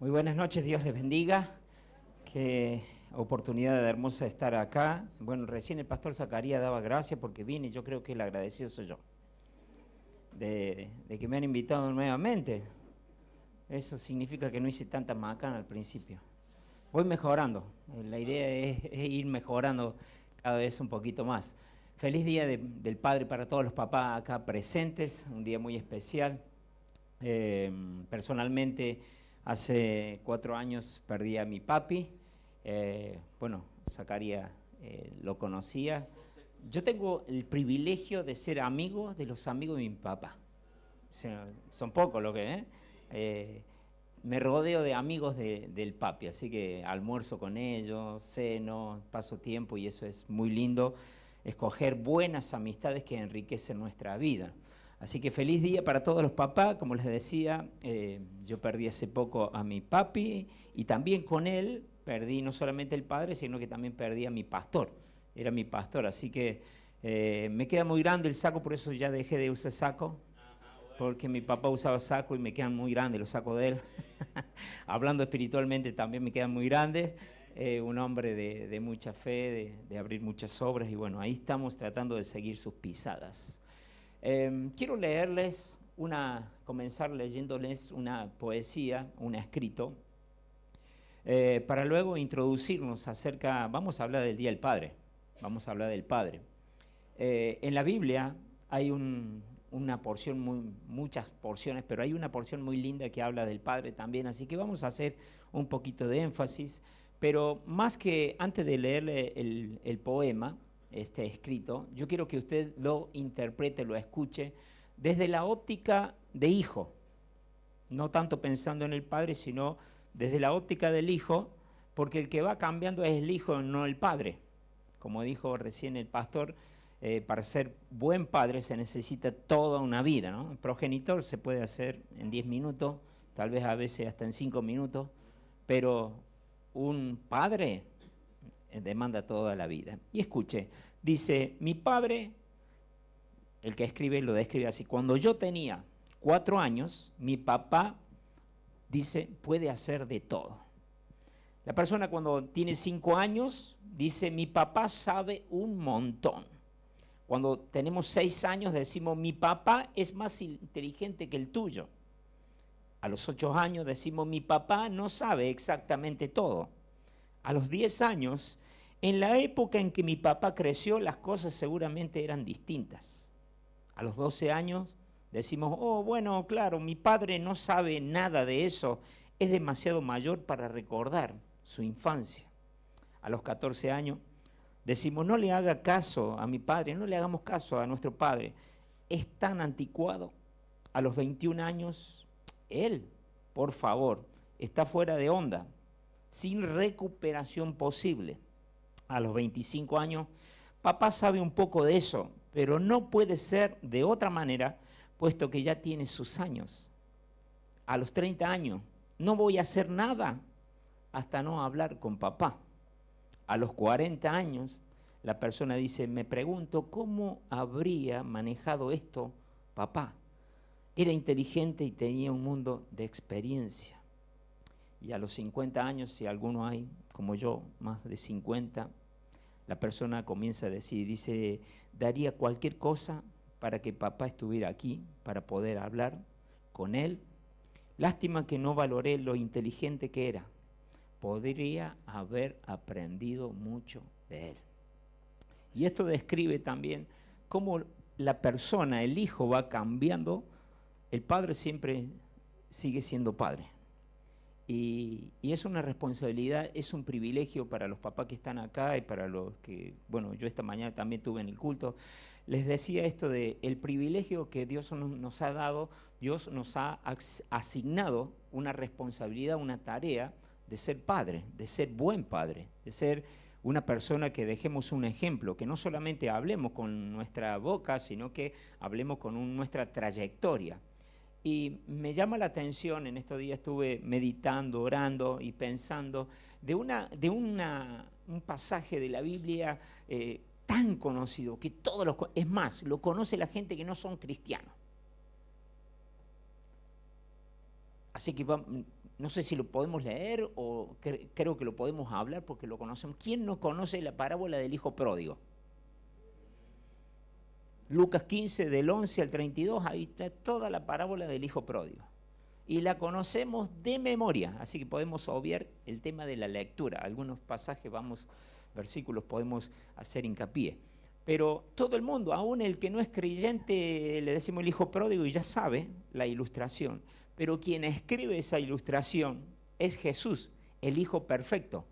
Muy buenas noches, Dios les bendiga. Qué oportunidad hermosa estar acá. Bueno, recién el pastor Zacarías daba gracias porque vine, yo creo que el agradecido soy yo, de que me han invitado nuevamente. Eso significa que no hice tanta macana al principio. Voy mejorando, la idea es ir mejorando cada vez un poquito más. Feliz día del Padre para todos los papás acá presentes, un día muy especial. Personalmente, hace 4 años perdí a mi papi. Bueno, Zacarías lo conocía. Yo tengo el privilegio de ser amigo de los amigos de mi papá. O sea, son pocos lo que, me rodeo de amigos del papi, así que almuerzo con ellos, ceno, paso tiempo y eso es muy lindo, escoger buenas amistades que enriquecen nuestra vida. Así que feliz día para todos los papás, como les decía, yo perdí hace poco a mi papi y también con él perdí no solamente el padre, sino que también perdí a mi pastor, era mi pastor, así que me queda muy grande el saco, por eso ya dejé de usar saco, porque mi papá usaba saco y me quedan muy grandes los sacos de él. Hablando espiritualmente también me quedan muy grandes. Un hombre de mucha fe, de abrir muchas obras y bueno, ahí estamos tratando de seguir sus pisadas. Quiero leerles comenzar leyéndoles una poesía, un escrito, para luego introducirnos vamos a hablar del Día del Padre, vamos a hablar del Padre. En la Biblia hay una porción, muchas porciones, pero hay una porción muy linda que habla del Padre también, así que vamos a hacer un poquito de énfasis, pero más que antes de leerle el poema, este escrito, yo quiero que usted lo interprete, lo escuche desde la óptica de hijo, no tanto pensando en el Padre, sino desde la óptica del hijo, porque el que va cambiando es el hijo, no el padre. Como dijo recién el pastor, para ser buen padre se necesita toda una vida, ¿no? El progenitor se puede hacer en 10 minutos, tal vez a veces hasta en 5 minutos, pero un padre demanda toda la vida. Y escuche, dice, mi padre, el que escribe lo describe así, cuando yo tenía 4 años, mi papá, dice, puede hacer de todo. La persona cuando tiene 5 años dice, mi papá sabe un montón. Cuando tenemos 6 años decimos, mi papá es más inteligente que el tuyo. A los 8 años decimos, mi papá no sabe exactamente todo. A los 10 años, en la época en que mi papá creció, las cosas seguramente eran distintas. A los 12 años decimos, oh, bueno, claro, mi padre no sabe nada de eso, es demasiado mayor para recordar su infancia. A los 14 años decimos, no le haga caso a mi padre, no le hagamos caso a nuestro padre, es tan anticuado. A los 21 años, él, por favor, está fuera de onda, sin recuperación posible. A los 25 años, papá sabe un poco de eso, pero no puede ser de otra manera, puesto que ya tiene sus años. A los 30 años, no voy a hacer nada hasta no hablar con papá. A los 40 años, la persona dice, me pregunto cómo habría manejado esto papá. Era inteligente y tenía un mundo de experiencia. Y a los 50 años, si alguno hay, como yo, más de 50, la persona comienza a decir, dice, daría cualquier cosa para que papá estuviera aquí, para poder hablar con él. Lástima que no valoré lo inteligente que era. Podría haber aprendido mucho de él. Y esto describe también cómo la persona, el hijo va cambiando, el padre siempre sigue siendo padre. Y es una responsabilidad, es un privilegio para los papás que están acá y para los que, bueno, yo esta mañana también tuve en el culto, les decía esto de el privilegio que Dios nos ha dado, Dios nos ha asignado una responsabilidad, una tarea de ser padre, de ser buen padre, de ser una persona que dejemos un ejemplo, que no solamente hablemos con nuestra boca, sino que hablemos con nuestra trayectoria. Y me llama la atención, en estos días estuve meditando, orando y pensando de un pasaje de la Biblia tan conocido, que es más, lo conoce la gente que no son cristianos. Así que no sé si lo podemos leer o creo que lo podemos hablar porque lo conocemos. ¿Quién no conoce la parábola del hijo pródigo? Lucas 15, del 11 al 32, ahí está toda la parábola del hijo pródigo. Y la conocemos de memoria, así que podemos obviar el tema de la lectura. Algunos pasajes, versículos podemos hacer hincapié. Pero todo el mundo, aún el que no es creyente, le decimos el hijo pródigo y ya sabe la ilustración. Pero quien escribe esa ilustración es Jesús, el hijo perfecto.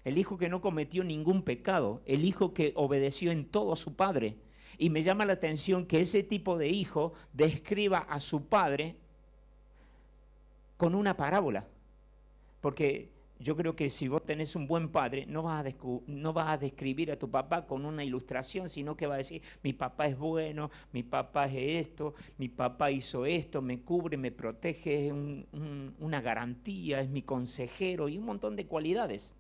El hijo que no cometió ningún pecado, el hijo que obedeció en todo a su padre. Y me llama la atención que ese tipo de hijo describa a su padre con una parábola. Porque yo creo que si vos tenés un buen padre, no vas a describir a tu papá con una ilustración, sino que va a decir, mi papá es bueno, mi papá es esto, mi papá hizo esto, me cubre, me protege, es una garantía, es mi consejero y un montón de cualidades.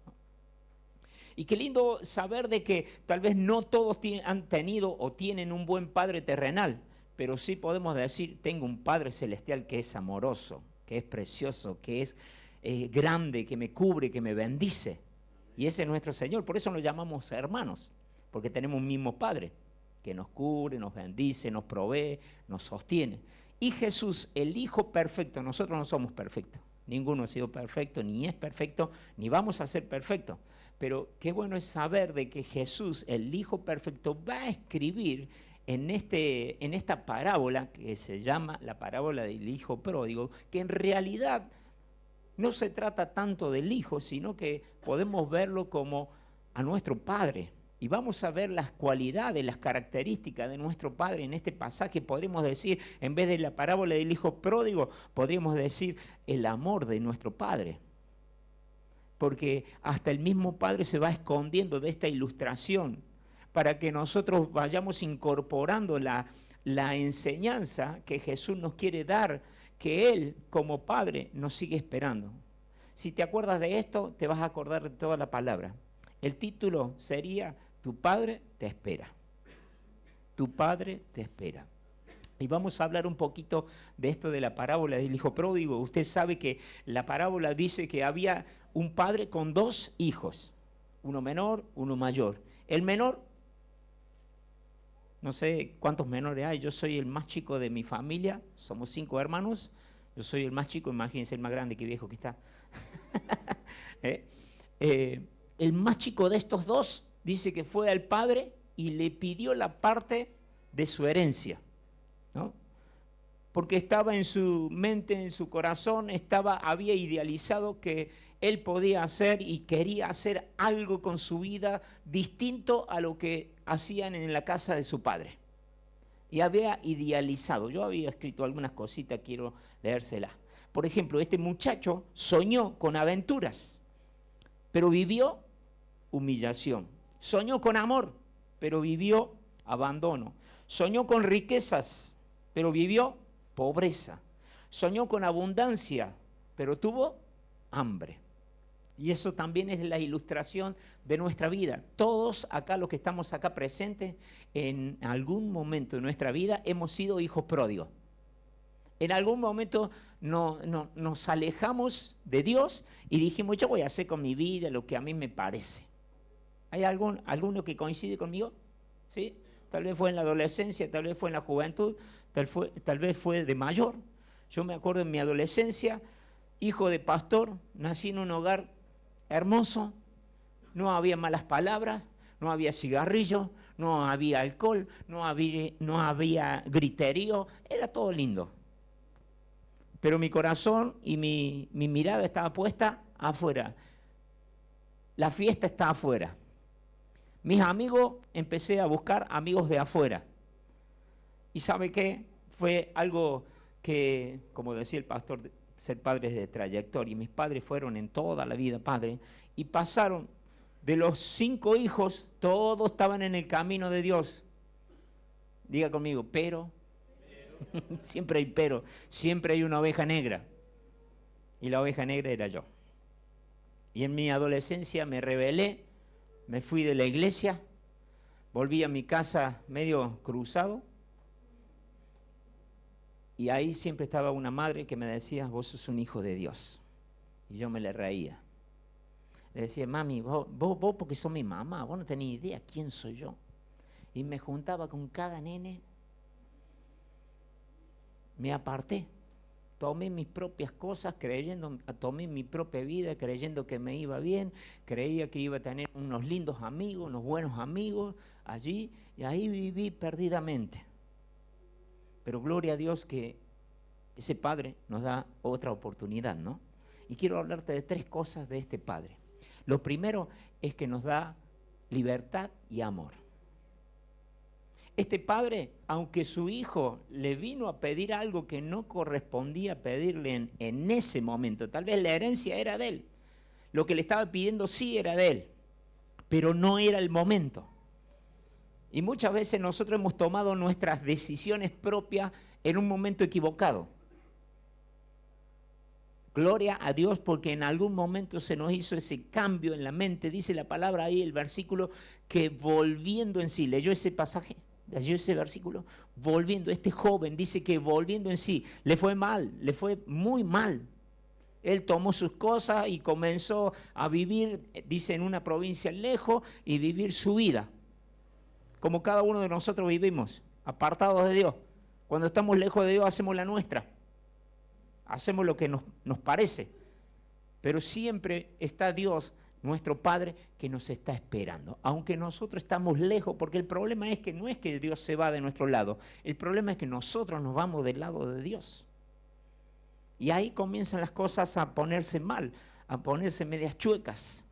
Y qué lindo saber de que tal vez no todos han tenido o tienen un buen padre terrenal, pero sí podemos decir, tengo un Padre celestial que es amoroso, que es precioso, que es grande, que me cubre, que me bendice. Y ese es nuestro Señor, por eso nos llamamos hermanos, porque tenemos un mismo Padre, que nos cubre, nos bendice, nos provee, nos sostiene. Y Jesús, el Hijo perfecto, nosotros no somos perfectos, ninguno ha sido perfecto, ni es perfecto, ni vamos a ser perfectos. Pero qué bueno es saber de que Jesús, el Hijo perfecto, va a escribir en esta parábola que se llama la parábola del Hijo pródigo, que en realidad no se trata tanto del Hijo, sino que podemos verlo como a nuestro Padre. Y vamos a ver las cualidades, las características de nuestro Padre en este pasaje. Podríamos decir, en vez de la parábola del Hijo pródigo, podríamos decir el amor de nuestro Padre. Porque hasta el mismo Padre se va escondiendo de esta ilustración para que nosotros vayamos incorporando la enseñanza que Jesús nos quiere dar, que Él como Padre nos sigue esperando. Si te acuerdas de esto, te vas a acordar de toda la palabra. El título sería, tu Padre te espera. Tu Padre te espera. Y vamos a hablar un poquito de esto de la parábola del hijo pródigo. Usted sabe que la parábola dice que había un padre con dos hijos, uno menor, uno mayor. El menor, no sé cuántos menores hay, yo soy el más chico de mi familia, somos 5 hermanos, yo soy el más chico, imagínense el más grande, qué viejo que está. El más chico de estos dos dice que fue al padre y le pidió la parte de su herencia, ¿no? Porque estaba en su mente, en su corazón, había idealizado que él podía hacer y quería hacer algo con su vida distinto a lo que hacían en la casa de su padre. Y había idealizado. Yo había escrito algunas cositas, quiero leérselas. Por ejemplo, este muchacho soñó con aventuras, pero vivió humillación. Soñó con amor, pero vivió abandono. Soñó con riquezas, pero vivió pobreza. Soñó con abundancia, pero tuvo hambre. Y eso también es la ilustración de nuestra vida. Todos acá, los que estamos acá presentes, en algún momento de nuestra vida hemos sido hijos pródigos. En algún momento nos alejamos de Dios y dijimos, yo voy a hacer con mi vida lo que a mí me parece. ¿Hay alguno que coincide conmigo? ¿Sí? Tal vez fue en la adolescencia, tal vez fue en la juventud, tal vez fue de mayor. Yo me acuerdo en mi adolescencia, hijo de pastor, nací en un hogar hermoso, no había malas palabras, no había cigarrillos, no había alcohol, no había griterío, era todo lindo. Pero mi corazón y mi mirada estaba puesta afuera. La fiesta está afuera. Mis amigos, empecé a buscar amigos de afuera. ¿Y sabe qué? Fue algo que, como decía el pastor, ser padres de trayectoria. Mis padres fueron en toda la vida padres y pasaron de los 5 hijos, todos estaban en el camino de Dios. Diga conmigo, pero. Siempre hay pero, siempre hay una oveja negra. Y la oveja negra era yo. Y en mi adolescencia me rebelé, me fui de la iglesia, volví a mi casa medio cruzado. Y ahí siempre estaba una madre que me decía, vos sos un hijo de Dios. Y yo me le reía. Le decía, mami, vos porque sos mi mamá, vos no tenés idea quién soy yo. Y me juntaba con cada nene, me aparté. Tomé mis propias cosas, tomé mi propia vida, creyendo que me iba bien, creía que iba a tener unos lindos amigos, unos buenos amigos allí, y ahí viví perdidamente. Pero gloria a Dios que ese Padre nos da otra oportunidad, ¿no? Y quiero hablarte de 3 cosas de este Padre. Lo primero es que nos da libertad y amor. Este padre, aunque su hijo le vino a pedir algo que no correspondía pedirle en ese momento, tal vez la herencia era de él, lo que le estaba pidiendo sí era de él, pero no era el momento. Y muchas veces nosotros hemos tomado nuestras decisiones propias en un momento equivocado. Gloria a Dios porque en algún momento se nos hizo ese cambio en la mente. Dice la palabra ahí, el versículo, que volviendo en sí, ¿leyó ese pasaje? ¿Leyó ese versículo? Volviendo, este joven dice que volviendo en sí, le fue mal, le fue muy mal. Él tomó sus cosas y comenzó a vivir, dice, en una provincia lejos y vivir su vida. Como cada uno de nosotros vivimos, apartados de Dios. Cuando estamos lejos de Dios hacemos la nuestra. Hacemos lo que nos parece. Pero siempre está Dios, nuestro Padre, que nos está esperando. Aunque nosotros estamos lejos, porque el problema es que no es que Dios se va de nuestro lado. El problema es que nosotros nos vamos del lado de Dios. Y ahí comienzan las cosas a ponerse mal, a ponerse medias chuecas.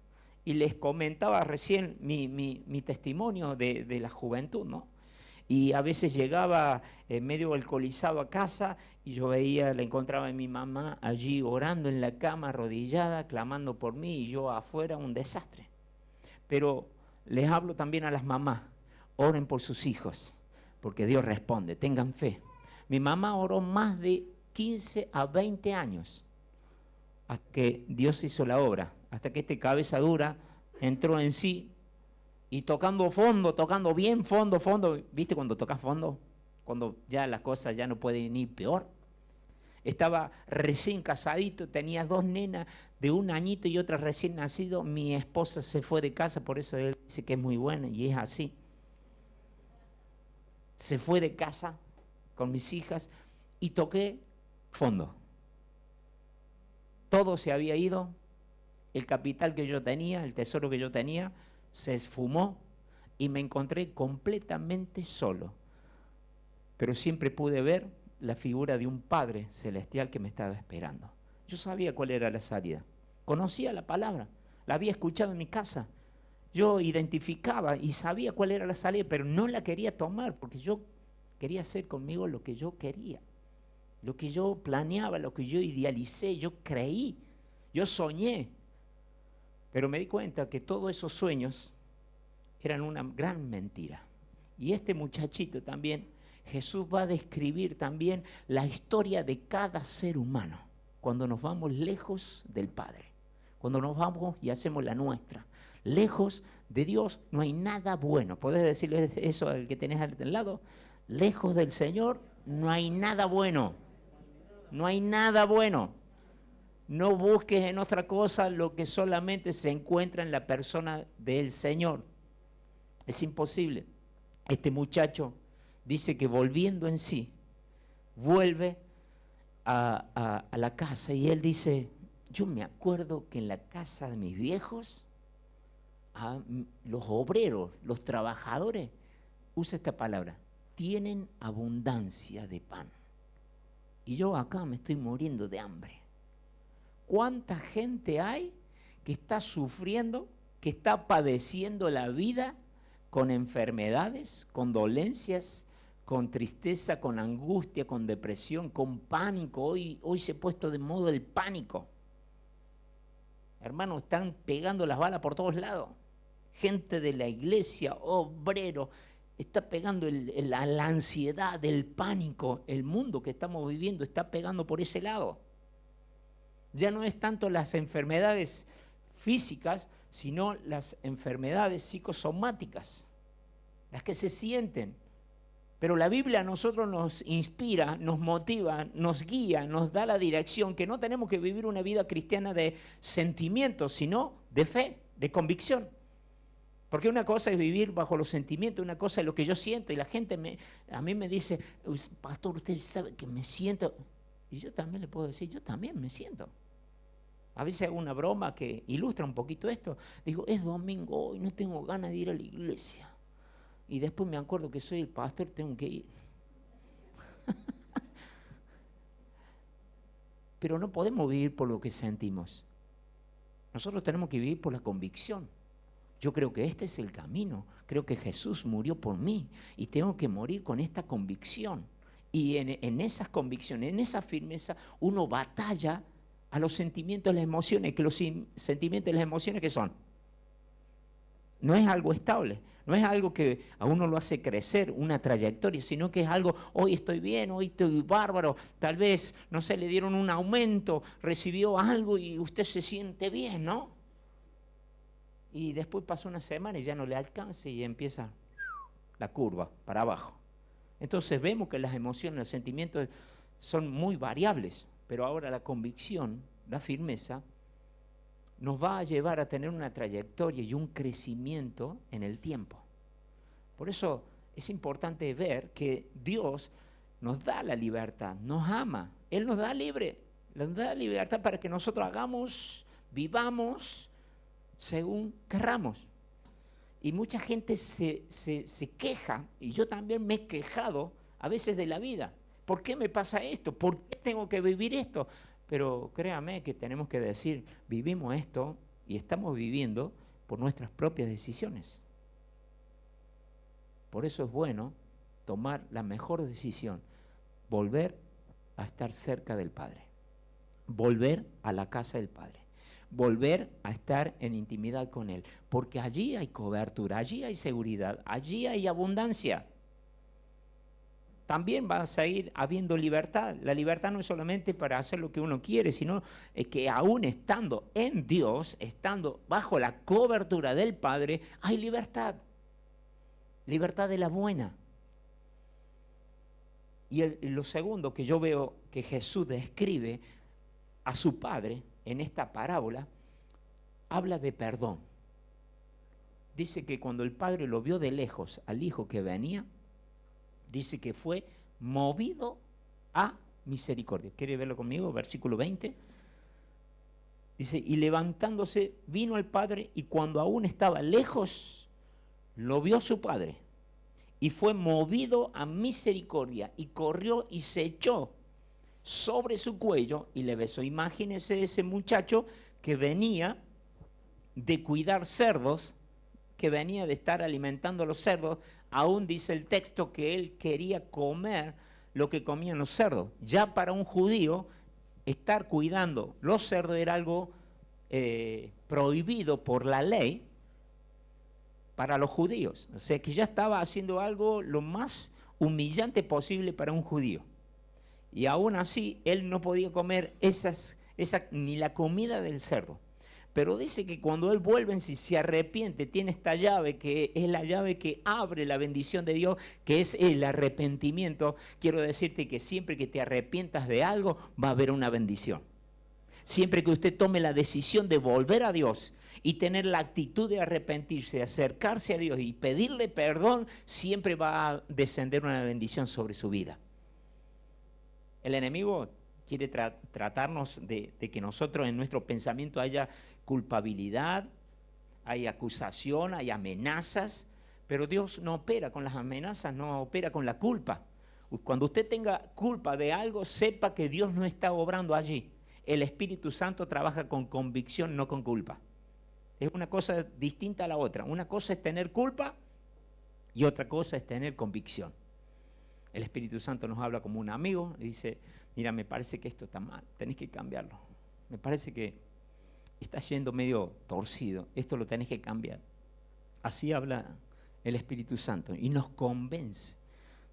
Y les comentaba recién mi testimonio de la juventud, ¿no? Y a veces llegaba medio alcoholizado a casa y yo la encontraba en mi mamá allí orando en la cama, arrodillada, clamando por mí y yo afuera, un desastre. Pero les hablo también a las mamás, oren por sus hijos, porque Dios responde, tengan fe. Mi mamá oró más de 15 a 20 años hasta que Dios hizo la obra, hasta que este cabeza dura entró en sí. Y tocando fondo, tocando bien fondo, ¿viste cuando tocas fondo? Cuando ya las cosas ya no pueden ir peor. Estaba recién casadito, tenía 2 nenas de 1 añito y otra recién nacido. Mi esposa se fue de casa, por eso él dice que es muy buena y es así. Se fue de casa con mis hijas y toqué fondo. Todo se había ido, el capital que yo tenía, el tesoro que yo tenía, se esfumó y me encontré completamente solo. Pero siempre pude ver la figura de un Padre celestial que me estaba esperando. Yo sabía cuál era la salida. Conocía la palabra, la había escuchado en mi casa. Yo identificaba y sabía cuál era la salida, pero no la quería tomar porque yo quería hacer conmigo lo que yo quería, lo que yo planeaba, lo que yo idealicé, yo creí, yo soñé. Pero me di cuenta que todos esos sueños eran una gran mentira. Y este muchachito también, Jesús va a describir también la historia de cada ser humano cuando nos vamos lejos del Padre, cuando nos vamos y hacemos la nuestra. Lejos de Dios no hay nada bueno. ¿Podés decirle eso al que tenés al lado? Lejos del Señor no hay nada bueno. No hay nada bueno. No busques en otra cosa lo que solamente se encuentra en la persona del Señor. Es imposible. Este muchacho dice que volviendo en sí, vuelve a la casa y él dice, yo me acuerdo que en la casa de mis viejos, los obreros, los trabajadores, usa esta palabra, tienen abundancia de pan. Y yo acá me estoy muriendo de hambre. ¿Cuánta gente hay que está sufriendo, que está padeciendo la vida con enfermedades, con dolencias, con tristeza, con angustia, con depresión, con pánico? Hoy se ha puesto de moda el pánico. Hermanos, están pegando las balas por todos lados. Gente de la iglesia, obreros, está pegando la ansiedad, el pánico. El mundo que estamos viviendo está pegando por ese lado. Ya no es tanto las enfermedades físicas, sino las enfermedades psicosomáticas, las que se sienten. Pero la Biblia a nosotros nos inspira, nos motiva, nos guía, nos da la dirección que no tenemos que vivir una vida cristiana de sentimientos, sino de fe, de convicción. Porque una cosa es vivir bajo los sentimientos, una cosa es lo que yo siento. Y la gente a mí me dice, pastor, usted sabe que me siento. Y yo también le puedo decir, yo también me siento. A veces hago una broma que ilustra un poquito esto. Digo, es domingo hoy, no tengo ganas de ir a la iglesia. Y después me acuerdo que soy el pastor, tengo que ir. Pero no podemos vivir por lo que sentimos. Nosotros tenemos que vivir por la convicción. Yo creo que este es el camino. Creo que Jesús murió por mí y tengo que morir con esta convicción. Y en esas convicciones, en esa firmeza, uno batalla a los sentimientos y las emociones. Que los sentimientos y las emociones, ¿qué son? No es algo estable, no es algo que a uno lo hace crecer, una trayectoria, sino que es algo, hoy estoy bien, hoy estoy bárbaro, tal vez, no sé, le dieron un aumento, recibió algo y usted se siente bien, ¿no? Y después pasa una semana y ya no le alcanza y empieza la curva para abajo. Entonces vemos que las emociones, los sentimientos son muy variables, pero ahora la convicción, la firmeza, nos va a llevar a tener una trayectoria y un crecimiento en el tiempo. Por eso es importante ver que Dios nos da la libertad, nos ama, Él nos da libertad para que nosotros hagamos, vivamos según querramos. Y mucha gente se queja, y yo también me he quejado a veces de la vida. ¿Por qué me pasa esto? ¿Por qué tengo que vivir esto? Pero créame que tenemos que decir, vivimos esto y estamos viviendo por nuestras propias decisiones. Por eso es bueno tomar la mejor decisión, volver a estar cerca del Padre, volver a la casa del Padre, volver a estar en intimidad con Él, porque allí hay cobertura, allí hay seguridad, allí hay abundancia. También va a seguir habiendo libertad. La libertad no es solamente para hacer lo que uno quiere, sino que aún estando en Dios, estando bajo la cobertura del Padre, hay libertad. Libertad de la buena. Y lo segundo que yo veo que Jesús describe a su Padre en esta parábola, habla de perdón. Dice que cuando el Padre lo vio de lejos al Hijo que venía, dice que fue movido a misericordia. ¿Quiere verlo conmigo? Versículo 20. Dice, y levantándose vino al Padre y cuando aún estaba lejos, lo vio su Padre. Y fue movido a misericordia y corrió y se echó sobre su cuello y le besó. Imagínese ese muchacho que venía de cuidar cerdos, que venía de estar alimentando a los cerdos. Aún dice el texto que él quería comer lo que comían los cerdos. Ya para un judío, estar cuidando los cerdos era algo prohibido por la ley para los judíos. O sea que ya estaba haciendo algo lo más humillante posible para un judío. Y aún así, él no podía comer ni la comida del cerdo. Pero dice que cuando él vuelve, si se arrepiente, tiene esta llave que es la llave que abre la bendición de Dios, que es el arrepentimiento. Quiero decirte que siempre que te arrepientas de algo, va a haber una bendición. Siempre que usted tome la decisión de volver a Dios y tener la actitud de arrepentirse, de acercarse a Dios y pedirle perdón, siempre va a descender una bendición sobre su vida. El enemigo quiere tratarnos de que nosotros en nuestro pensamiento haya culpabilidad, hay acusación, hay amenazas, pero Dios no opera con las amenazas, no opera con la culpa. Cuando usted tenga culpa de algo, sepa que Dios no está obrando allí. El Espíritu Santo trabaja con convicción, no con culpa. Es una cosa distinta a la otra. Una cosa es tener culpa y otra cosa es tener convicción. El Espíritu Santo nos habla como un amigo y dice, mira, me parece que esto está mal, tenés que cambiarlo. Me parece que está yendo medio torcido, esto lo tenés que cambiar. Así habla el Espíritu Santo y nos convence.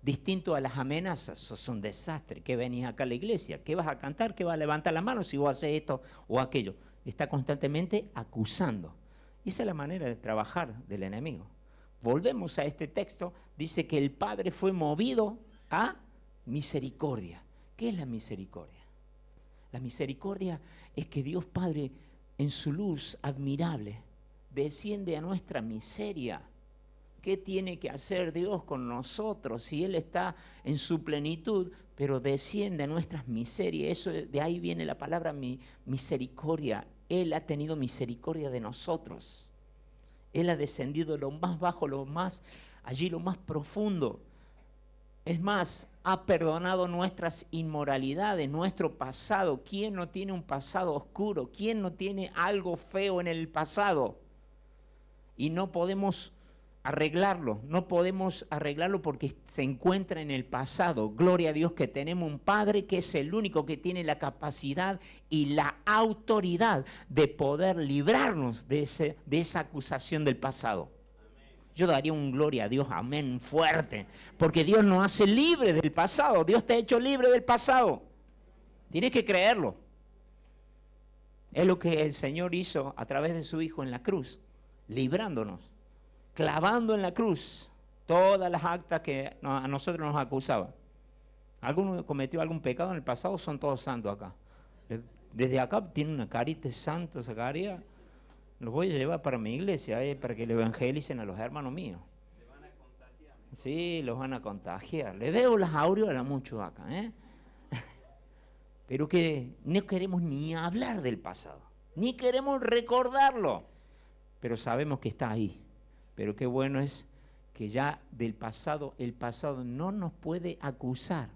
Distinto a las amenazas, sos un desastre, ¿qué venís acá a la iglesia? ¿Qué vas a cantar? ¿Qué vas a levantar la mano si vos haces esto o aquello? Está constantemente acusando. Esa es la manera de trabajar del enemigo. volvemos a este texto, dice que el Padre fue movido a misericordia. ¿Qué es la misericordia? La misericordia es que Dios Padre, en su luz admirable, desciende a nuestra miseria. ¿Qué tiene que hacer Dios con nosotros si Él está en su plenitud, pero desciende a nuestras miserias? Eso, de ahí viene la palabra misericordia. Él ha tenido misericordia de nosotros. Él ha descendido lo más bajo, lo más profundo. Es más, ha perdonado nuestras inmoralidades, nuestro pasado. ¿Quién no tiene un pasado oscuro? ¿Quién no tiene algo feo en el pasado? Y no podemos arreglarlo porque se encuentra en el pasado. Gloria a Dios que tenemos un Padre que es el único que tiene la capacidad y la autoridad de poder librarnos de esa acusación del pasado. Yo daría un gloria a Dios, amén, fuerte, porque Dios nos hace libre del pasado. Dios te ha hecho libre del pasado. Tienes que creerlo. Es lo que el Señor hizo a través de su Hijo en la cruz, librándonos, clavando en la cruz todas las actas que a nosotros nos acusaban. ¿Alguno cometió algún pecado en el pasado? Son todos santos acá. Desde acá tiene una carita de santo, Zacarías. Los voy a llevar para mi iglesia, para que le evangelicen a los hermanos míos. ¿Le van a contagiar? Sí, los van a contagiar. Le veo las aureolas mucho acá, Pero que no queremos ni hablar del pasado, ni queremos recordarlo. Pero sabemos que está ahí. Pero qué bueno es que ya del pasado, el pasado no nos puede acusar.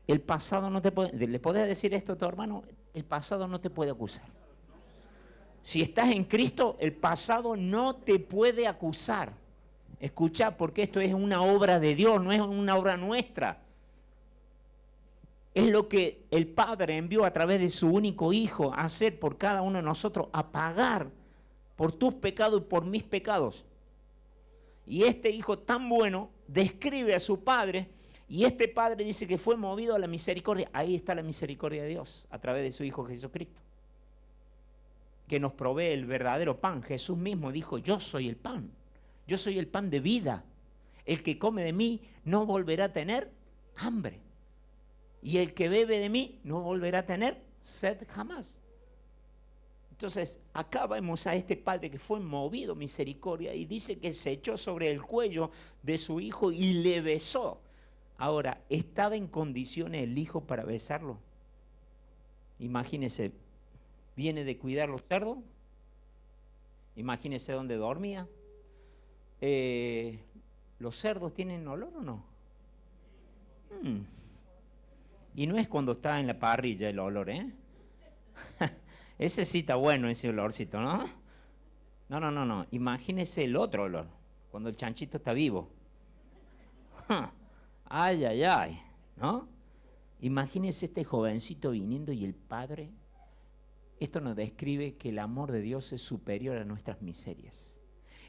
El pasado no te puede... ¿Le podés decir esto a tu hermano? El pasado no te puede acusar. Si estás en Cristo, el pasado no te puede acusar. Escuchá, porque esto es una obra de Dios, no es una obra nuestra. Es lo que el Padre envió a través de su único Hijo a hacer por cada uno de nosotros, a pagar por tus pecados y por mis pecados. Y este Hijo tan bueno describe a su Padre, y este Padre dice que fue movido a la misericordia. Ahí está la misericordia de Dios, a través de su Hijo Jesucristo, que nos provee el verdadero pan. Jesús mismo dijo, yo soy el pan de vida. El que come de mí no volverá a tener hambre. Y el que bebe de mí no volverá a tener sed jamás. Entonces, acá vemos a este Padre que fue movido misericordia y dice que se echó sobre el cuello de su Hijo y le besó. Ahora, ¿estaba en condiciones el Hijo para besarlo? Imagínese, viene de cuidar los cerdos. Imagínese dónde dormía. ¿Los cerdos tienen olor o no? Y no es cuando está en la parrilla el olor, Ese sí está bueno, ese olorcito, ¿no? No. Imagínese el otro olor, cuando el chanchito está vivo. Ay, ¿no? Imagínese este jovencito viniendo y el Padre. Esto nos describe que el amor de Dios es superior a nuestras miserias.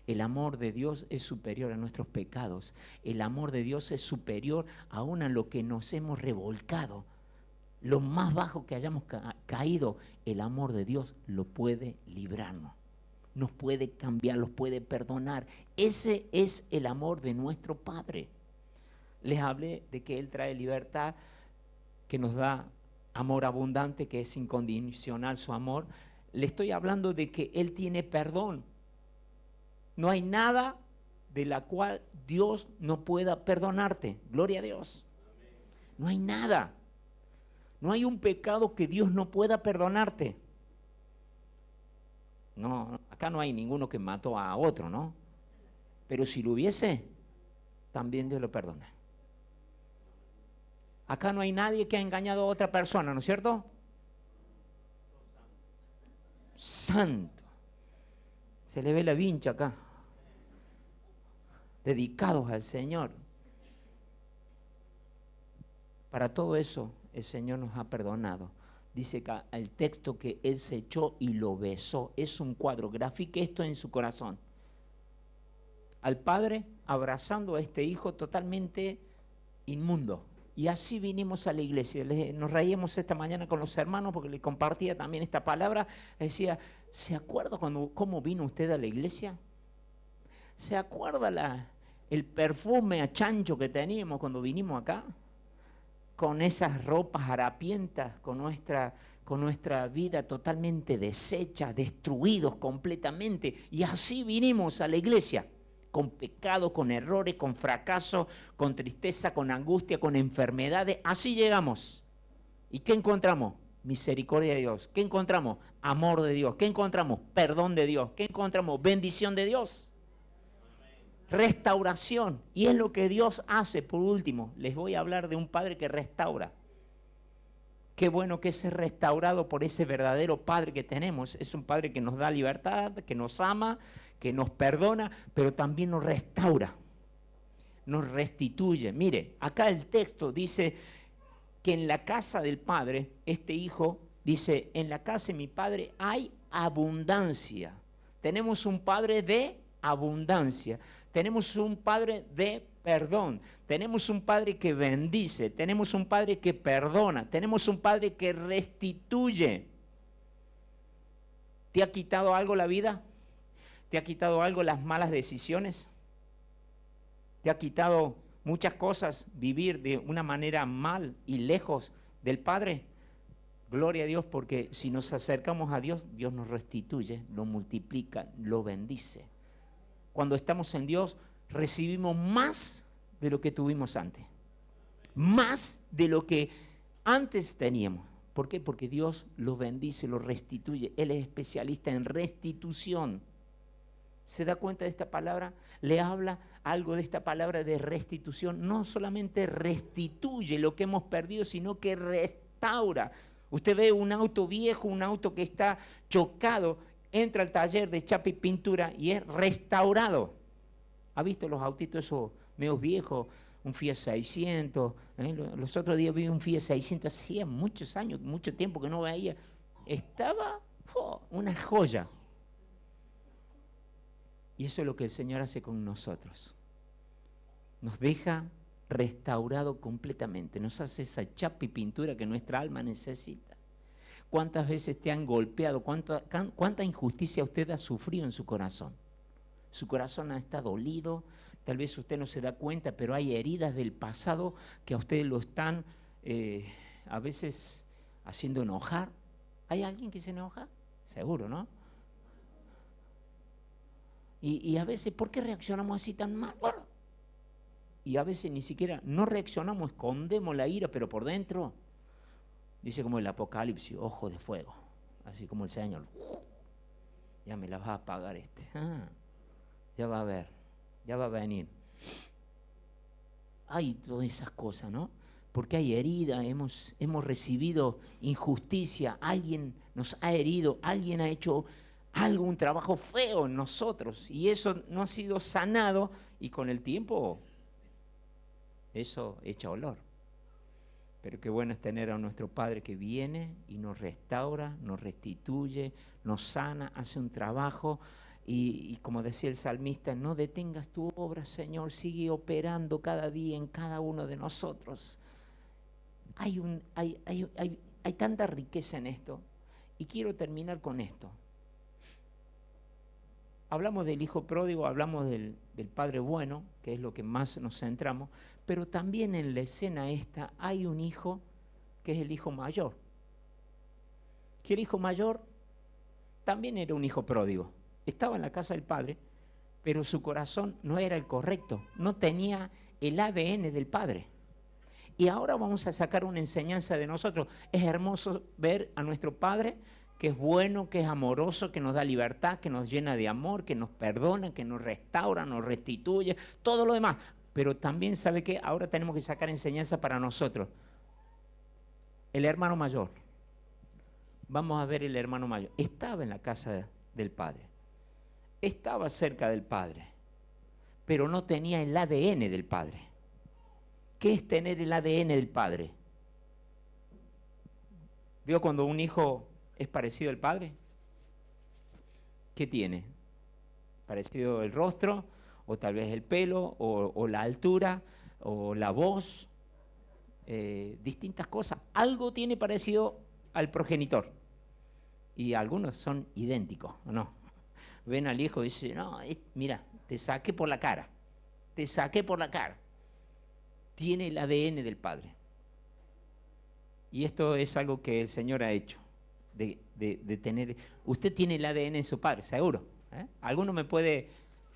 El amor de Dios es superior a nuestros pecados. El amor de Dios es superior aún a lo que nos hemos revolcado. Lo más bajo que hayamos caído, el amor de Dios lo puede librarnos. Nos puede cambiar, los puede perdonar. Ese es el amor de nuestro Padre. Les hablé de que Él trae libertad, que nos da amor abundante, que es incondicional su amor. Le estoy hablando de que Él tiene perdón. No hay nada de la cual Dios no pueda perdonarte. Gloria a Dios. No hay nada. No hay un pecado que Dios no pueda perdonarte. No, acá no hay ninguno que mató a otro, ¿no? Pero si lo hubiese, también Dios lo perdona. Acá no hay nadie que ha engañado a otra persona, ¿no es cierto? Santo. Se le ve la vincha acá. Dedicados al Señor. Para todo eso, el Señor nos ha perdonado. Dice que el texto que Él se echó y lo besó. Es un cuadro. Grafique esto en su corazón. Al Padre abrazando a este Hijo totalmente inmundo. Y así vinimos a la iglesia. Nos reíamos esta mañana con los hermanos porque le compartía también esta palabra. Decía, ¿se acuerda cómo vino usted a la iglesia? ¿Se acuerda el perfume a chancho que teníamos cuando vinimos acá? Con esas ropas harapientas, con nuestra vida totalmente deshecha, destruidos completamente. Y así vinimos a la iglesia, con pecado, con errores, con fracaso, con tristeza, con angustia, con enfermedades. Así llegamos. ¿Y qué encontramos? Misericordia de Dios. ¿Qué encontramos? Amor de Dios. ¿Qué encontramos? Perdón de Dios. ¿Qué encontramos? Bendición de Dios. Restauración. Y es lo que Dios hace. Por último, les voy a hablar de un Padre que restaura. Qué bueno que es ser restaurado por ese verdadero Padre que tenemos. Es un Padre que nos da libertad, que nos ama, que nos perdona, pero también nos restaura, nos restituye. Mire, acá el texto dice que en la casa del Padre, este hijo dice, en la casa de mi Padre hay abundancia. Tenemos un Padre de abundancia. Tenemos un Padre de perdón. Tenemos un Padre que bendice. Tenemos un Padre que perdona. Tenemos un Padre que restituye. ¿Te ha quitado algo la vida? ¿Te ha quitado algo las malas decisiones? ¿Te ha quitado muchas cosas vivir de una manera mal y lejos del Padre? Gloria a Dios, porque si nos acercamos a Dios, Dios nos restituye, lo multiplica, lo bendice. Cuando estamos en Dios, recibimos más de lo que tuvimos antes. Más de lo que antes teníamos. ¿Por qué? Porque Dios lo bendice, lo restituye. Él es especialista en restitución. ¿Se da cuenta de esta palabra? Le habla algo de esta palabra de restitución. No solamente restituye lo que hemos perdido, sino que restaura. Usted ve un auto viejo, un auto que está chocado, entra al taller de chapa y pintura y es restaurado. ¿Ha visto los autitos esos medios viejos? Un Fiat 600. Los otros días vi un Fiat 600, hacía muchos años, mucho tiempo que no veía. Estaba una joya. Y eso es lo que el Señor hace con nosotros. Nos deja restaurado completamente. Nos hace esa chapa y pintura que nuestra alma necesita. ¿Cuántas veces te han golpeado? ¿Cuánta injusticia usted ha sufrido en su corazón? Su corazón está dolido. Tal vez usted no se da cuenta, pero hay heridas del pasado que a usted lo están a veces haciendo enojar. ¿Hay alguien que se enoja? Seguro, ¿no? Y a veces, ¿por qué reaccionamos así tan mal? Bueno, y a veces ni siquiera, no reaccionamos, escondemos la ira, pero por dentro, dice como el Apocalipsis, ojo de fuego, así como el Señor, ya me la va a apagar ya va a ver, ya va a venir. Hay todas esas cosas, ¿no? Porque hay herida, hemos recibido injusticia, alguien nos ha herido, alguien ha hecho algo, un trabajo feo en nosotros, y eso no ha sido sanado, y con el tiempo eso echa olor. Pero qué bueno es tener a nuestro Padre que viene y nos restaura, nos restituye, nos sana, hace un trabajo, y como decía el salmista, no detengas tu obra, Señor, sigue operando cada día en cada uno de nosotros. Hay tanta riqueza en esto, y quiero terminar con esto. Hablamos del hijo pródigo, hablamos del padre bueno, que es lo que más nos centramos, pero también en la escena esta hay un hijo que es el hijo mayor. Que el hijo mayor también era un hijo pródigo. Estaba en la casa del padre, pero su corazón no era el correcto, no tenía el ADN del padre. Y ahora vamos a sacar una enseñanza de nosotros. Es hermoso ver a nuestro Padre, que es bueno, que es amoroso, que nos da libertad, que nos llena de amor, que nos perdona, que nos restaura, nos restituye, todo lo demás. Pero también, ¿sabe qué? Ahora tenemos que sacar enseñanza para nosotros. El hermano mayor. Vamos a ver el hermano mayor. Estaba en la casa del Padre. Estaba cerca del Padre, pero no tenía el ADN del Padre. ¿Qué es tener el ADN del Padre? ¿Vio cuando un hijo es parecido al padre? ¿Qué tiene? ¿Parecido el rostro? ¿O tal vez el pelo? ¿O la altura? ¿O la voz? Distintas cosas. Algo tiene parecido al progenitor. Y algunos son idénticos, ¿o no? ven al hijo y dicen, no, mira, te saqué por la cara, te saqué por la cara. Tiene el ADN del Padre. Y esto es algo que el Señor ha hecho, de tener... Usted tiene el ADN de su Padre, seguro. ¿Alguno me puede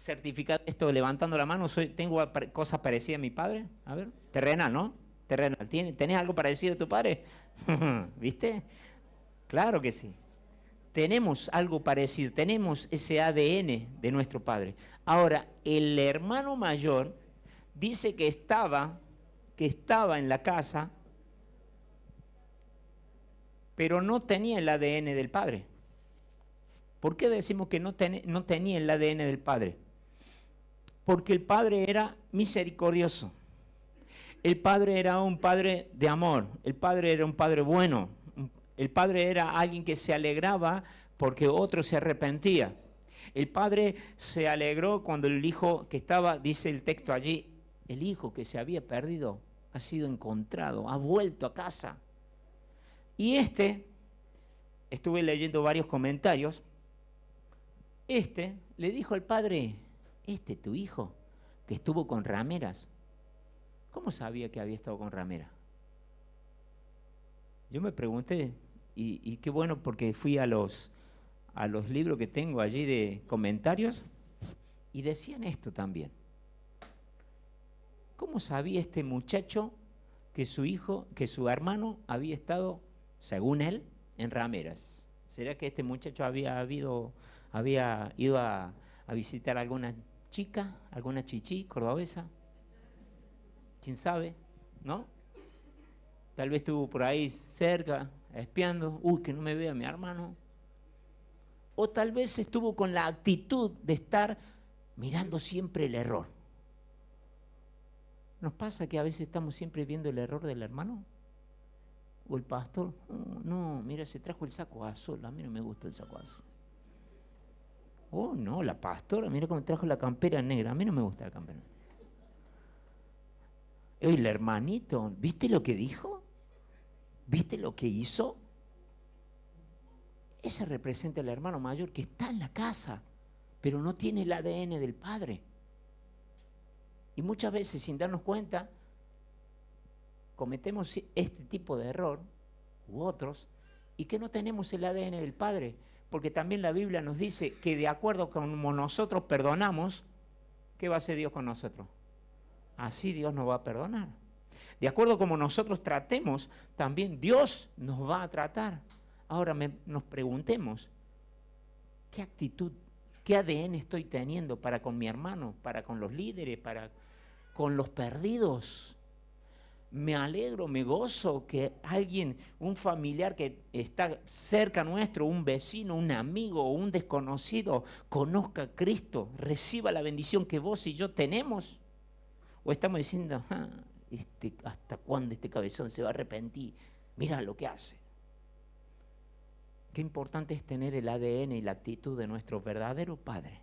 certificar esto levantando la mano? ¿Tengo cosas parecidas a mi padre? A ver, terrenal, ¿no? Terrenal. ¿Tenés algo parecido a tu padre? ¿Viste? Claro que sí. Tenemos algo parecido, tenemos ese ADN de nuestro padre. Ahora, el hermano mayor dice que estaba en la casa, pero no tenía el ADN del padre. ¿Por qué decimos que no tenía el ADN del padre? Porque el padre era misericordioso. El padre era un padre de amor. El padre era un padre bueno. El padre era alguien que se alegraba porque otro se arrepentía. El padre se alegró cuando el hijo que estaba, dice el texto allí, el hijo que se había perdido ha sido encontrado, ha vuelto a casa. Y estuve leyendo varios comentarios, le dijo al padre, tu hijo, que estuvo con rameras, ¿cómo sabía que había estado con rameras? Yo me pregunté, y qué bueno porque fui a los libros que tengo allí de comentarios, y decían esto también. ¿Cómo sabía este muchacho que su hermano había estado, según él, en rameras? ¿Será que este muchacho había ido a visitar a alguna chica, alguna chichí cordobesa? ¿Quién sabe? ¿No? Tal vez estuvo por ahí cerca, espiando, que no me vea mi hermano. O tal vez estuvo con la actitud de estar mirando siempre el error. ¿Nos pasa que a veces estamos siempre viendo el error del hermano? O el pastor, no, mira, se trajo el saco azul, a mí no me gusta el saco azul. Oh, no, la pastora, mira cómo trajo la campera negra, a mí no me gusta la campera negra. El hermanito, ¿viste lo que dijo? ¿Viste lo que hizo? Ese representa al hermano mayor que está en la casa, pero no tiene el ADN del padre. Y muchas veces, sin darnos cuenta, cometemos este tipo de error u otros y que no tenemos el ADN del padre, porque también la Biblia nos dice que de acuerdo como nosotros perdonamos, ¿qué va a hacer Dios con nosotros? Así Dios nos va a perdonar. De acuerdo como nosotros tratemos, también Dios nos va a tratar. Ahora nos preguntemos, ¿qué actitud, qué ADN estoy teniendo para con mi hermano, para con los líderes, para con los perdidos? Me alegro, me gozo que alguien, un familiar que está cerca nuestro, un vecino, un amigo o un desconocido, conozca a Cristo, reciba la bendición que vos y yo tenemos. O estamos diciendo, ¿hasta cuándo este cabezón se va a arrepentir? Mira lo que hace. Qué importante es tener el ADN y la actitud de nuestro verdadero Padre.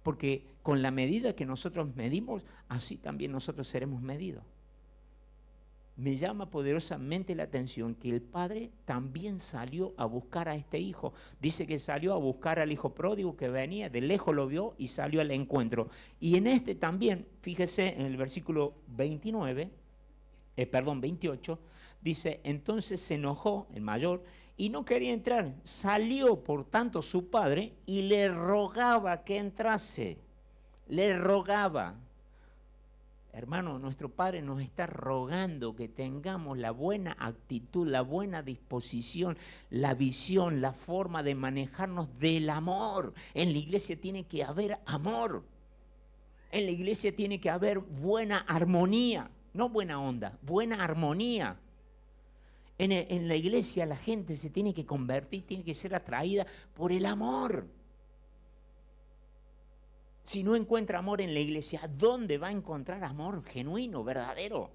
Porque con la medida que nosotros medimos, así también nosotros seremos medidos. Me llama poderosamente la atención que el padre también salió a buscar a este hijo. Dice que salió a buscar al hijo pródigo que venía, de lejos lo vio y salió al encuentro. Y en también, fíjese en el versículo 28, dice, entonces se enojó el mayor y no quería entrar. Salió, por tanto, su padre y le rogaba que entrase. Le rogaba. Hermano, nuestro Padre nos está rogando que tengamos la buena actitud, la buena disposición, la visión, la forma de manejarnos del amor. En la iglesia tiene que haber amor. En la iglesia tiene que haber buena armonía, no buena onda, buena armonía. En la iglesia la gente se tiene que convertir, tiene que ser atraída por el amor. Si no encuentra amor en la iglesia, ¿dónde va a encontrar amor genuino, verdadero?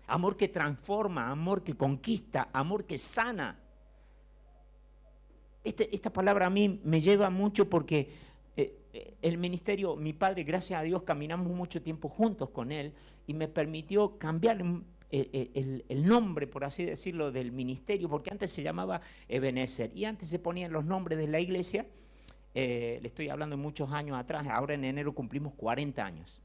Amor que transforma, amor que conquista, amor que sana. Esta palabra a mí me lleva mucho porque el ministerio, mi padre, gracias a Dios, caminamos mucho tiempo juntos con él y me permitió cambiar el nombre, por así decirlo, del ministerio, porque antes se llamaba Ebenezer y antes se ponían los nombres de la iglesia. le estoy hablando de muchos años atrás, ahora en enero cumplimos 40 años.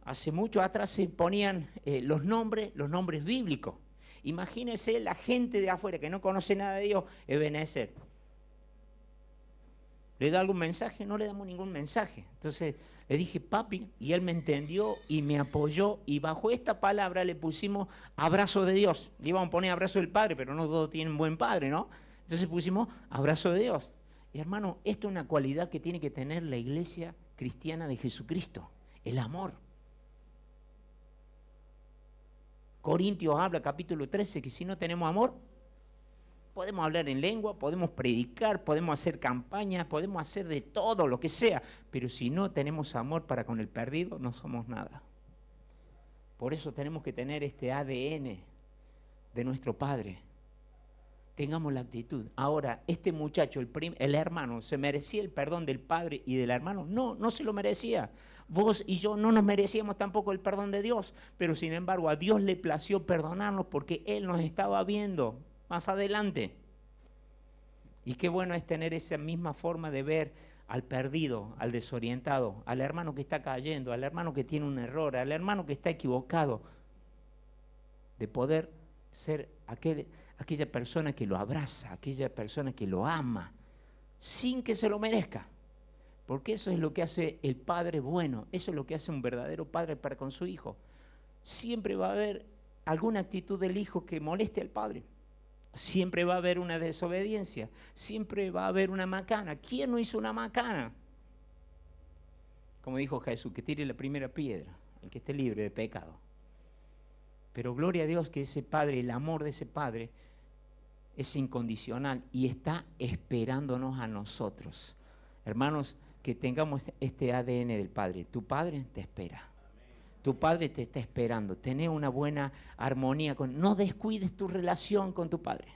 Hace mucho atrás se ponían los nombres bíblicos. Imagínense la gente de afuera que no conoce nada de Dios, Ebenezer. ¿Le da algún mensaje? No le damos ningún mensaje. Entonces le dije, papi, y él me entendió y me apoyó, y bajo esta palabra le pusimos abrazo de Dios. Le íbamos a poner abrazo del Padre, pero no todos tienen buen padre, ¿no? Entonces pusimos abrazo de Dios. Y hermano, esto es una cualidad que tiene que tener la iglesia cristiana de Jesucristo, el amor. Corintios habla, capítulo 13, que si no tenemos amor, podemos hablar en lengua, podemos predicar, podemos hacer campañas, podemos hacer de todo, lo que sea, pero si no tenemos amor para con el perdido, no somos nada. Por eso tenemos que tener este ADN de nuestro Padre. Tengamos la actitud. Ahora, este muchacho, el hermano, ¿se merecía el perdón del padre y del hermano? No, no se lo merecía. Vos y yo no nos merecíamos tampoco el perdón de Dios, pero sin embargo a Dios le plació perdonarnos porque Él nos estaba viendo más adelante. Y qué bueno es tener esa misma forma de ver al perdido, al desorientado, al hermano que está cayendo, al hermano que tiene un error, al hermano que está equivocado, de poder ser aquella persona que lo abraza, aquella persona que lo ama, sin que se lo merezca. Porque eso es lo que hace el padre bueno, eso es lo que hace un verdadero padre para con su hijo. Siempre va a haber alguna actitud del hijo que moleste al padre. Siempre va a haber una desobediencia, siempre va a haber una macana. ¿Quién no hizo una macana? Como dijo Jesús, que tire la primera piedra, el que esté libre de pecado. Pero gloria a Dios que ese padre, el amor de ese padre es incondicional y está esperándonos a nosotros. Hermanos, que tengamos este ADN del Padre. Tu Padre te espera. Tu Padre te está esperando. Tené una buena armonía no descuides tu relación con tu Padre.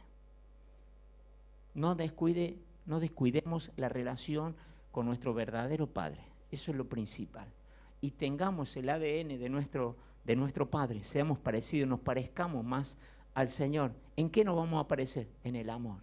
No descuidemos la relación con nuestro verdadero Padre. Eso es lo principal. Y tengamos el ADN de nuestro Padre. Seamos parecidos, nos parezcamos más al Señor. ¿En qué nos vamos a parecer? En el amor,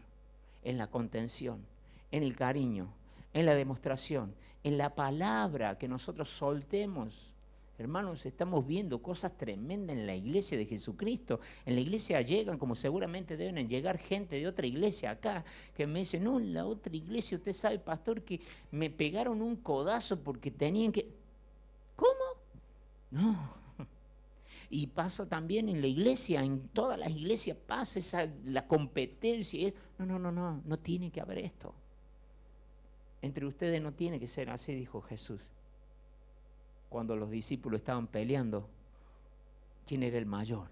en la contención, en el cariño, en la demostración, en la palabra que nosotros soltemos. Hermanos, estamos viendo cosas tremendas en la iglesia de Jesucristo. En la iglesia llegan, como seguramente deben llegar gente de otra iglesia acá, que me dicen, no, en la otra iglesia, usted sabe, pastor, que me pegaron un codazo porque tenían que... ¿Cómo? No. Y pasa también en la iglesia, en todas las iglesias pasa la competencia. No tiene que haber esto. Entre ustedes no tiene que ser así, dijo Jesús. Cuando los discípulos estaban peleando, ¿quién era el mayor?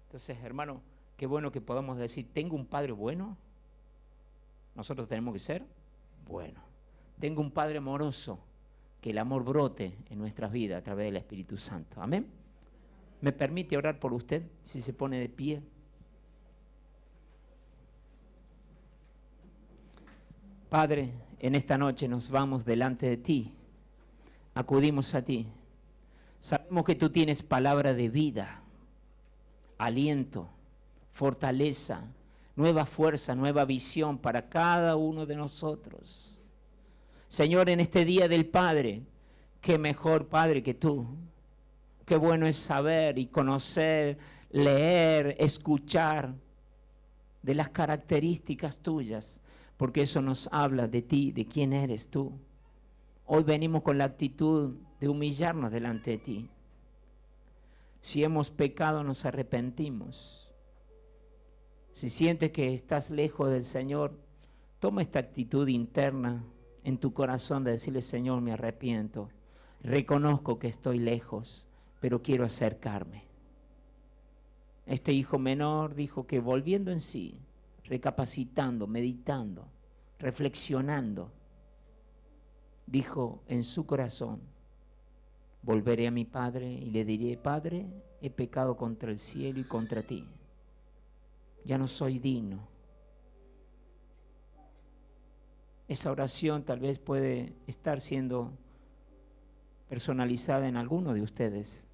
Entonces, hermano, qué bueno que podamos decir, ¿tengo un Padre bueno? Nosotros tenemos que ser buenos. Tengo un Padre amoroso, que el amor brote en nuestras vidas a través del Espíritu Santo. Amén. ¿Me permite orar por usted, si se pone de pie? Padre, en esta noche nos vamos delante de ti, acudimos a ti. Sabemos que tú tienes palabra de vida, aliento, fortaleza, nueva fuerza, nueva visión para cada uno de nosotros. Señor, en este día del Padre, qué mejor Padre que tú. Qué bueno es saber y conocer, leer, escuchar de las características tuyas, porque eso nos habla de ti, de quién eres tú. Hoy venimos con la actitud de humillarnos delante de ti. Si hemos pecado, nos arrepentimos. Si sientes que estás lejos del Señor, toma esta actitud interna en tu corazón de decirle, Señor, me arrepiento. Reconozco que estoy lejos, pero quiero acercarme. Este hijo menor dijo que volviendo en sí, recapacitando, meditando, reflexionando, dijo en su corazón, volveré a mi padre y le diré, Padre, he pecado contra el cielo y contra ti. Ya no soy digno. Esa oración tal vez puede estar siendo personalizada en alguno de ustedes,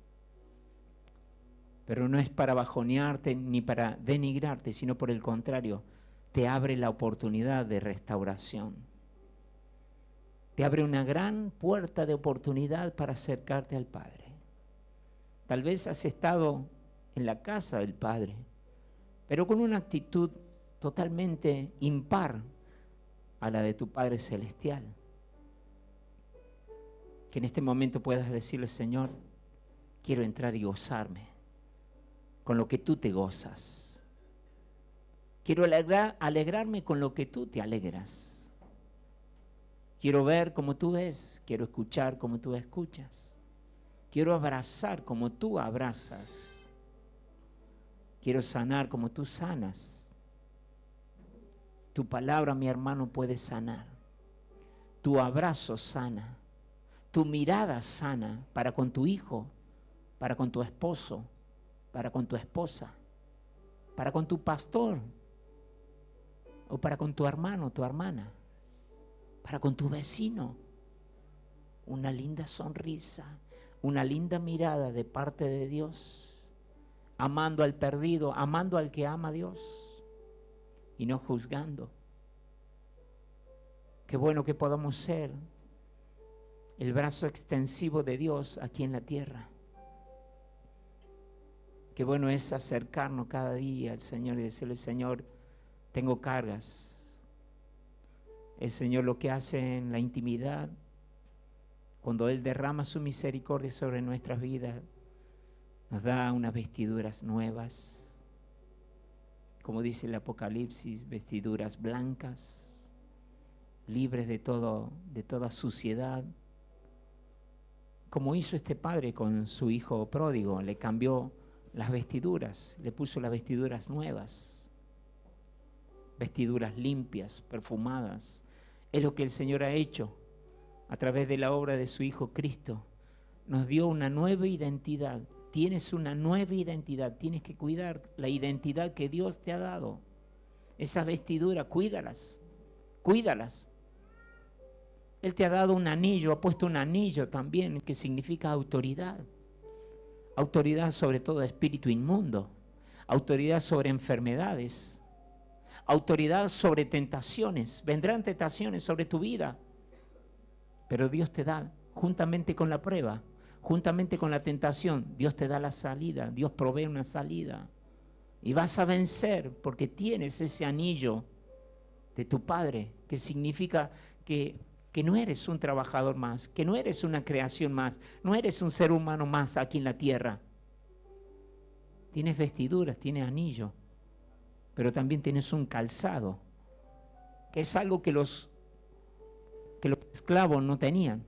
pero no es para bajonearte ni para denigrarte, sino por el contrario, te abre la oportunidad de restauración. te abre una gran puerta de oportunidad para acercarte al Padre. Tal vez has estado en la casa del Padre, pero con una actitud totalmente impar a la de tu Padre Celestial. Que en este momento puedas decirle: Señor, quiero entrar y gozarme con lo que tú te gozas. Quiero alegrarme con lo que tú te alegras. Quiero ver como tú ves, quiero escuchar como tú escuchas. Quiero abrazar como tú abrazas. Quiero sanar como tú sanas. Tu palabra, mi hermano, puede sanar. Tu abrazo sana. Tu mirada sana para con tu hijo, para con tu esposo, para con tu esposa, para con tu pastor o para con tu hermano, tu hermana, para con tu vecino. Una linda sonrisa, una linda mirada de parte de Dios, amando al perdido, amando al que ama a Dios y no juzgando. Qué bueno que podamos ser el brazo extensivo de Dios aquí en la tierra. Qué bueno es acercarnos cada día al Señor y decirle: Señor, tengo cargas. El Señor lo que hace en la intimidad, cuando Él derrama su misericordia sobre nuestras vidas, nos da unas vestiduras nuevas. Como dice el Apocalipsis, vestiduras blancas, libres de toda suciedad. Como hizo este padre con su hijo pródigo, le cambió las vestiduras, le puso las vestiduras nuevas, vestiduras limpias, perfumadas. Es lo que el Señor ha hecho a través de la obra de su Hijo Cristo. Nos dio una nueva identidad. Tienes una nueva identidad, tienes que cuidar la identidad que Dios te ha dado. Esas vestiduras, cuídalas, cuídalas. Él te ha dado un anillo, ha puesto un anillo también que significa autoridad. Autoridad sobre todo espíritu inmundo, autoridad sobre enfermedades, autoridad sobre tentaciones. Vendrán tentaciones sobre tu vida, pero Dios te da, juntamente con la prueba, juntamente con la tentación, Dios te da la salida, Dios provee una salida. Y vas a vencer porque tienes ese anillo de tu Padre, que significa que no eres un trabajador más, que no eres una creación más, no eres un ser humano más aquí en la tierra. Tienes vestiduras, tienes anillo, pero también tienes un calzado, que es algo que los esclavos no tenían.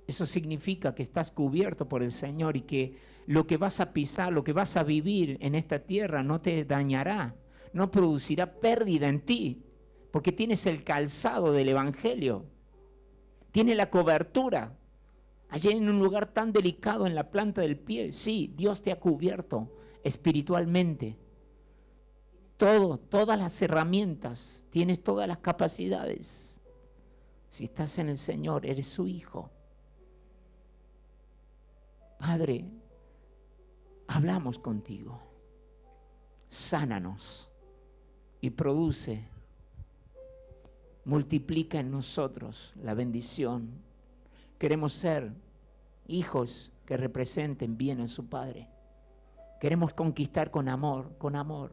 Eso significa que estás cubierto por el Señor y que lo que vas a pisar, lo que vas a vivir en esta tierra no te dañará, no producirá pérdida en ti. Porque tienes el calzado del Evangelio, tienes la cobertura, allí en un lugar tan delicado en la planta del pie. Sí, Dios te ha cubierto espiritualmente. Todas las herramientas, tienes todas las capacidades. Si estás en el Señor, eres su hijo. Padre, hablamos contigo, sánanos y multiplica en nosotros la bendición. Queremos ser hijos que representen bien a su Padre. Queremos conquistar con amor, con amor.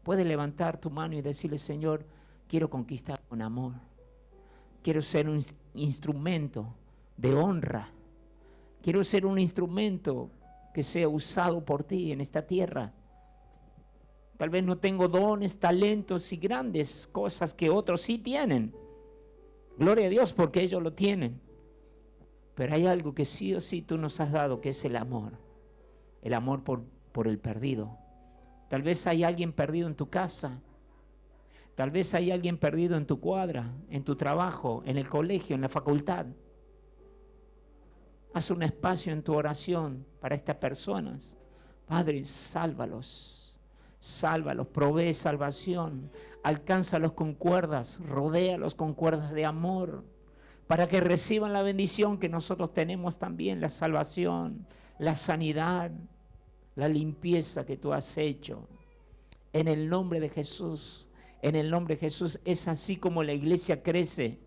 Puedes levantar tu mano y decirle: Señor, quiero conquistar con amor. Quiero ser un instrumento de honra. Quiero ser un instrumento que sea usado por ti en esta tierra. Tal vez no tengo dones, talentos y grandes cosas que otros sí tienen. Gloria a Dios porque ellos lo tienen. Pero hay algo que sí o sí tú nos has dado, que es el amor. El amor por el perdido. Tal vez hay alguien perdido en tu casa. Tal vez hay alguien perdido en tu cuadra, en tu trabajo, en el colegio, en la facultad. Haz un espacio en tu oración para estas personas. Padre, sálvalos. Sálvalos, provee salvación, alcánzalos con cuerdas, rodéalos con cuerdas de amor, para que reciban la bendición que nosotros tenemos también, la salvación, la sanidad, la limpieza que tú has hecho. En el nombre de Jesús, en el nombre de Jesús, es así como la iglesia crece.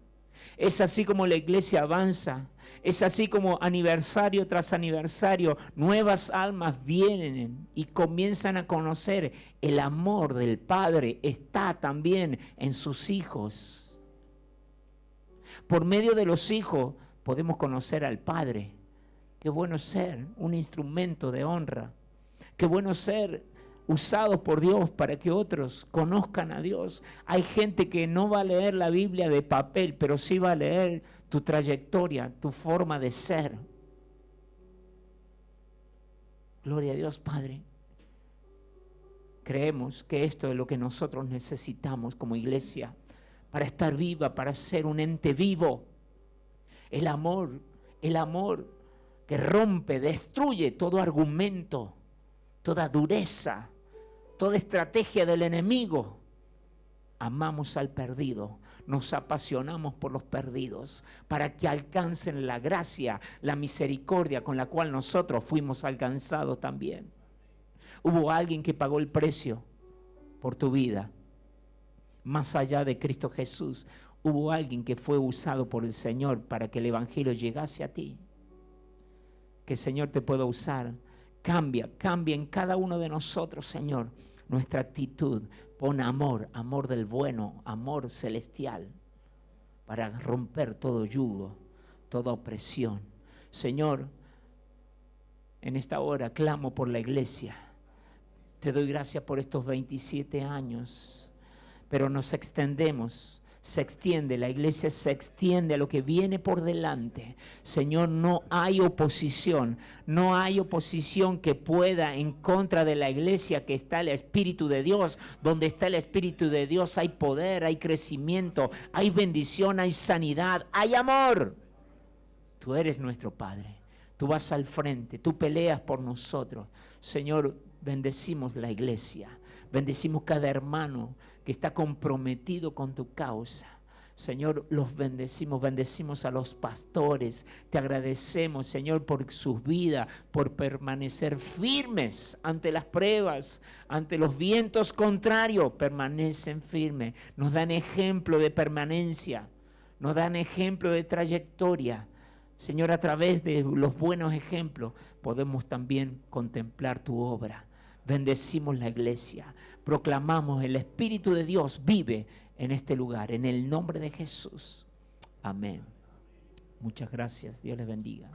Es así como la iglesia avanza. Es así como aniversario tras aniversario, nuevas almas vienen y comienzan a conocer el amor del Padre. Está también en sus hijos. Por medio de los hijos podemos conocer al Padre. Qué bueno ser un instrumento de honra. Qué bueno ser usados por Dios para que otros conozcan a Dios. Hay gente que no va a leer la Biblia de papel, pero sí va a leer tu trayectoria, tu forma de ser. Gloria a Dios, Padre. Creemos que esto es lo que nosotros necesitamos como iglesia para estar viva, para ser un ente vivo. El amor que rompe, destruye todo argumento, toda dureza, toda estrategia del enemigo. Amamos al perdido, nos apasionamos por los perdidos para que alcancen la gracia, la misericordia con la cual nosotros fuimos alcanzados también. Hubo alguien que pagó el precio por tu vida. Más allá de Cristo Jesús, hubo alguien que fue usado por el Señor para que el evangelio llegase a ti. Que el Señor te pueda usar. Cambia en cada uno de nosotros, Señor, nuestra actitud. Pon amor del bueno, amor celestial, para romper todo yugo, toda opresión. Señor, en esta hora clamo por la iglesia. Te doy gracias por estos 27 años, pero nos extendemos. Se extiende, la iglesia se extiende a lo que viene por delante. Señor, no hay oposición que pueda en contra de la iglesia, que está el Espíritu de Dios. Donde está el Espíritu de Dios hay poder, hay crecimiento, hay bendición, hay sanidad, hay amor. Tú eres nuestro Padre, tú vas al frente, tú peleas por nosotros. Señor, bendecimos la iglesia, bendecimos cada hermano que está comprometido con tu causa. Señor, los bendecimos a los pastores. Te agradecemos, Señor, por sus vidas, por permanecer firmes ante las pruebas, ante los vientos contrarios. Permanecen firmes, nos dan ejemplo de permanencia, nos dan ejemplo de trayectoria. Señor, a través de los buenos ejemplos podemos también contemplar tu obra. Bendecimos la iglesia, proclamamos el Espíritu de Dios vive en este lugar, en el nombre de Jesús. Amén. Muchas gracias, Dios les bendiga.